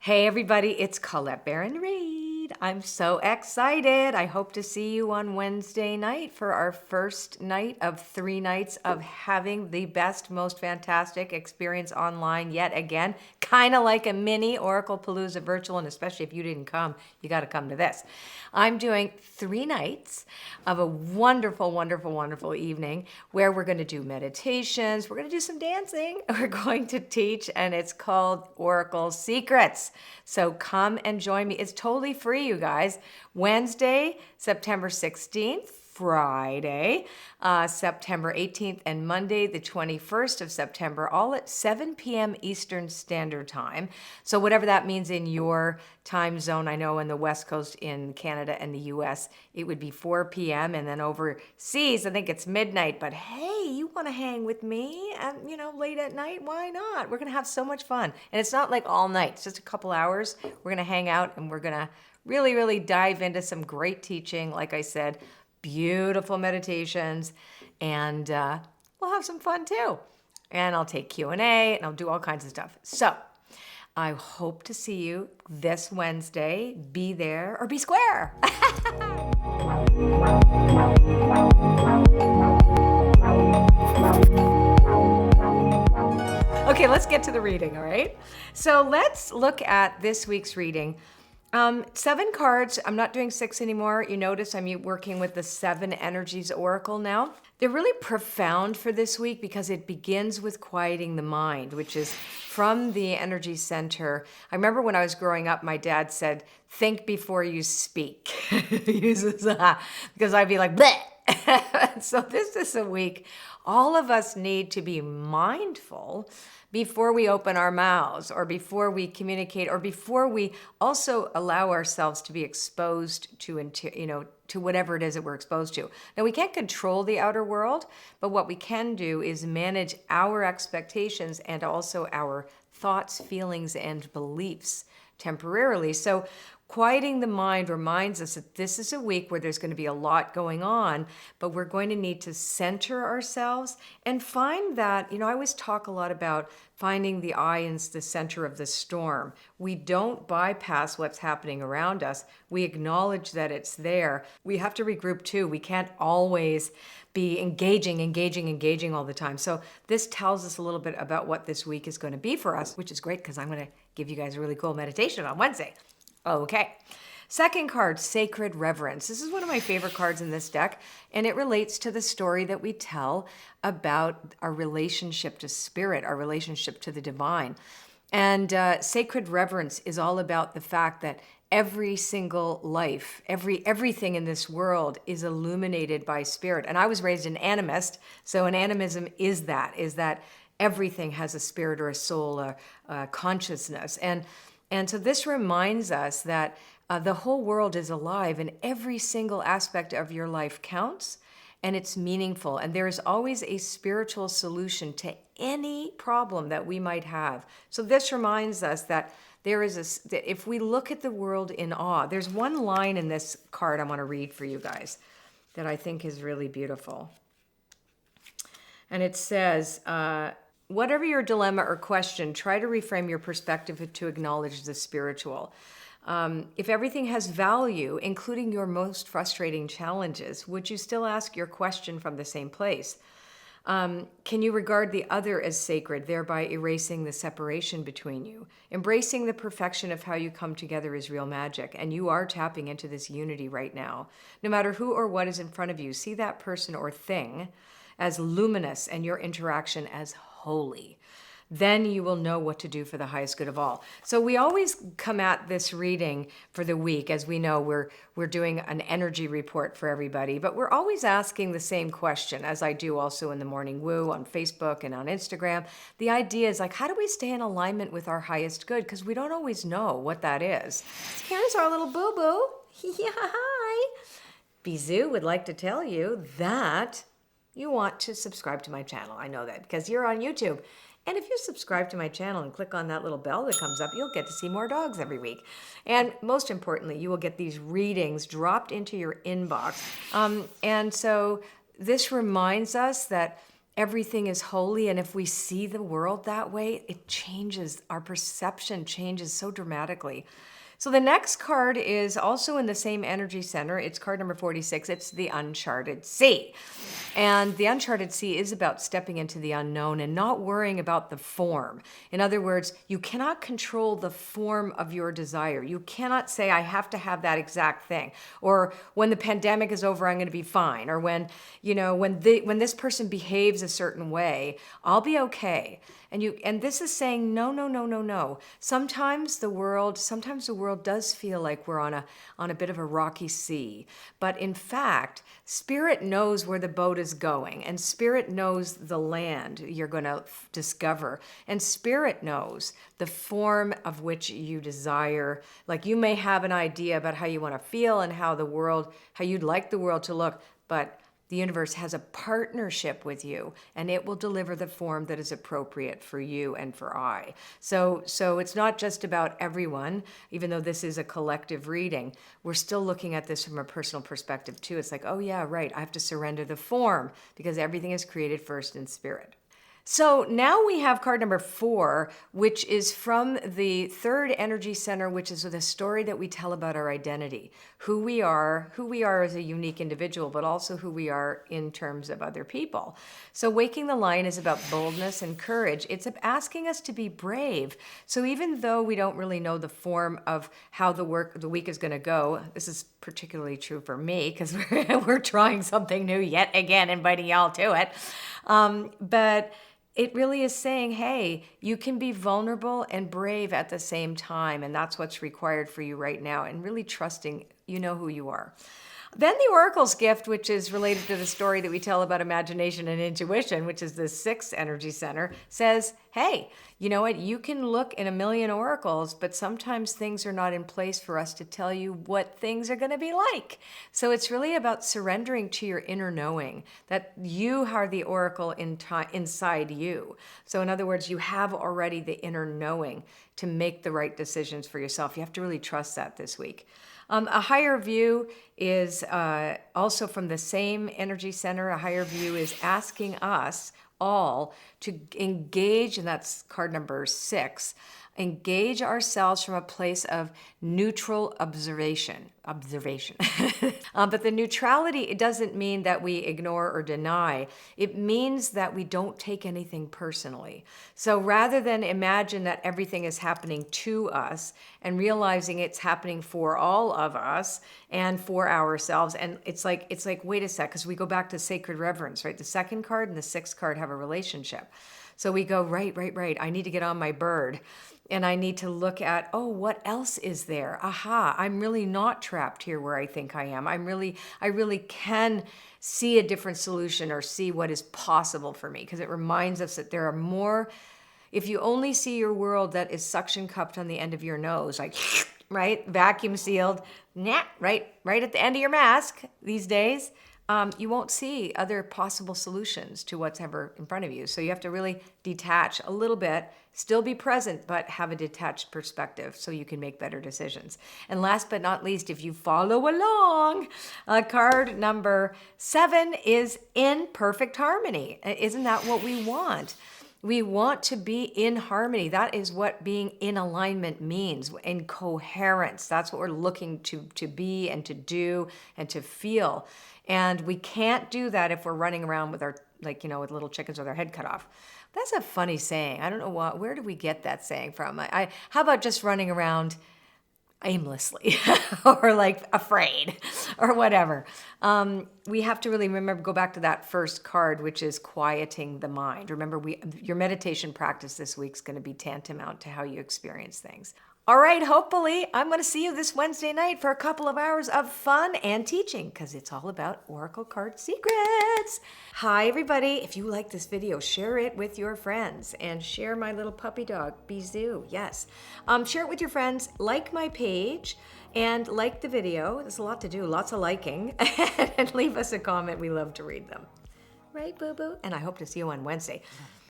Hey everybody, it's Colette Baron-Reid. I'm so excited. I hope to see you on Wednesday night for our first night of 3 nights of having the best, most fantastic experience online yet again. Kind of like a mini Oracle Palooza virtual, and especially if you didn't come, you got to come to this. I'm doing 3 nights of a wonderful, wonderful, wonderful evening where we're going to do meditations, we're going to do some dancing, we're going to teach, and it's called Oracle Secrets. So come and join me. It's totally free, you guys. Wednesday, September 16th. Friday, September 18th, and Monday, the 21st of September, all at 7 p.m. Eastern Standard Time. So whatever that means in your time zone, I know in the West Coast in Canada and the US, it would be 4 p.m. And then overseas, I think it's midnight. But hey, you want to hang with me and, late at night? Why not? We're going to have so much fun. And it's not like all night. It's just a couple hours. We're going to hang out and we're going to really, really dive into some great teaching. Like I said, beautiful meditations, and we'll have some fun too. And I'll take Q&A, and I'll do all kinds of stuff. So I hope to see you this Wednesday. Be there or be square. Okay, let's get to the reading, all right? So let's look at this week's reading. 7 cards. I'm not doing 6 anymore. You notice I'm working with the 7 Energies Oracle now. They're really profound for this week because it begins with quieting the mind, which is from the energy center. I remember when I was growing up, my dad said, think before you speak. He uses that because I'd be like, bleh. So this is a week all of us need to be mindful before we open our mouths or before we communicate or before we also allow ourselves to be exposed to, to whatever it is that we're exposed to. Now, we can't control the outer world, but what we can do is manage our expectations and also our thoughts, feelings, and beliefs temporarily. So quieting the mind reminds us that this is a week where there's going to be a lot going on, but we're going to need to center ourselves and find that, I always talk a lot about finding the eye in the center of the storm. We don't bypass what's happening around us. We acknowledge that it's there. We have to regroup too. We can't always be engaging all the time. So this tells us a little bit about what this week is going to be for us, which is great because I'm going to give you guys a really cool meditation on Wednesday. Okay. Second card, Sacred Reverence. This is one of my favorite cards in this deck, and it relates to the story that we tell about our relationship to spirit, our relationship to the divine. And Sacred Reverence is all about the fact that every single life, everything in this world is illuminated by spirit. And I was raised an animist, so an animism is that everything has a spirit or a soul, a consciousness. And so this reminds us that the whole world is alive and every single aspect of your life counts and it's meaningful. And there is always a spiritual solution to any problem that we might have. So this reminds us that that if we look at the world in awe, there's one line in this card I want to read for you guys that I think is really beautiful. And it says, whatever your dilemma or question, try to reframe your perspective to acknowledge the spiritual. If everything has value, including your most frustrating challenges, would you still ask your question from the same place? Can you regard the other as sacred, thereby erasing the separation between you? Embracing the perfection of how you come together is real magic, and you are tapping into this unity right now. No matter who or what is in front of you, see that person or thing as luminous and your interaction as holy. Then you will know what to do for the highest good of all. So we always come at this reading for the week. As we know, we're doing an energy report for everybody, but we're always asking the same question, as I do also in the Morning Woo on Facebook and on Instagram. The idea is like, how do we stay in alignment with our highest good? Because we don't always know what that is. Here's our little boo-boo. Yeah, hi. Bizou would like to tell you that you want to subscribe to my channel. I know that because you're on YouTube. And if you subscribe to my channel and click on that little bell that comes up, you'll get to see more dogs every week. And most importantly, you will get these readings dropped into your inbox. And so this reminds us that everything is holy. And if we see the world that way, it changes, our perception changes so dramatically. So the next card is also in the same energy center. It's card number 46. It's the Uncharted Sea. And the Uncharted Sea is about stepping into the unknown and not worrying about the form. In other words, you cannot control the form of your desire. You cannot say, I have to have that exact thing. Or when the pandemic is over, I'm going to be fine. Or when this person behaves a certain way, I'll be okay. And this is saying, no, no, no, no, no. Sometimes the world does feel like we're on a bit of a rocky sea. But in fact, Spirit knows where the boat is going, and Spirit knows the land you're going to discover. And Spirit knows the form of which you desire. Like, you may have an idea about how you want to feel and how you'd like the world to look, but the universe has a partnership with you, and it will deliver the form that is appropriate for you and for I. So it's not just about everyone, even though this is a collective reading. We're still looking at this from a personal perspective too. It's like, oh yeah, right, I have to surrender the form because everything is created first in spirit. So now we have card number 4, which is from the third energy center, which is the story that we tell about our identity, who we are as a unique individual, but also who we are in terms of other people. So Waking the Lion is about boldness and courage. It's asking us to be brave. So even though we don't really know the form of how the week is going to go, this is particularly true for me because we're trying something new yet again, inviting y'all to it. But it really is saying, hey, you can be vulnerable and brave at the same time, and that's what's required for you right now, and really trusting you know who you are. Then the Oracle's gift, which is related to the story that we tell about imagination and intuition, which is the 6th energy center, says, hey, you know what? You can look in a million oracles, but sometimes things are not in place for us to tell you what things are going to be like. So it's really about surrendering to your inner knowing that you are the oracle inside you. So in other words, you have already the inner knowing to make the right decisions for yourself. You have to really trust that this week. A higher view is also from the same energy center. A higher view is asking us all to engage, and that's card number 6, engage ourselves from a place of neutral observation. But the neutrality, it doesn't mean that we ignore or deny. It means that we don't take anything personally. So rather than imagine that everything is happening to us and realizing it's happening for all of us and for ourselves, and it's like wait a sec, because we go back to sacred reverence, right? The 2nd card and the 6th card have a relationship. So we go, right. I need to get on my bird. And I need to look at, oh, what else is there? Aha, I'm really not trapped here where I think I am. I really can see a different solution or see what is possible for me, because it reminds us that there are more. If you only see your world that is suction cupped on the end of your nose, like, right, vacuum sealed, right at the end of your mask these days, you won't see other possible solutions to what's ever in front of you. So you have to really detach a little bit, still be present, but have a detached perspective so you can make better decisions. And last but not least, if you follow along, card number 7 is in perfect harmony. Isn't that what we want? We want to be in harmony. That is what being in alignment means, in coherence. That's what we're looking to be and to do and to feel. And we can't do that if we're running around with with little chickens with our head cut off. That's a funny saying. I don't know where do we get that saying from? How about just running around aimlessly or like afraid or whatever? We have to really go back to that first card, which is quieting the mind. Remember, your meditation practice this week is going to be tantamount to how you experience things. All right, hopefully I'm going to see you this Wednesday night for a couple of hours of fun and teaching, because it's all about Oracle card secrets. Hi, everybody. If you like this video, share it with your friends and share my little puppy dog, Bizou. Yes. Share it with your friends. Like my page and like the video. There's a lot to do, lots of liking. And leave us a comment. We love to read them. Right, boo-boo? And I hope to see you on Wednesday.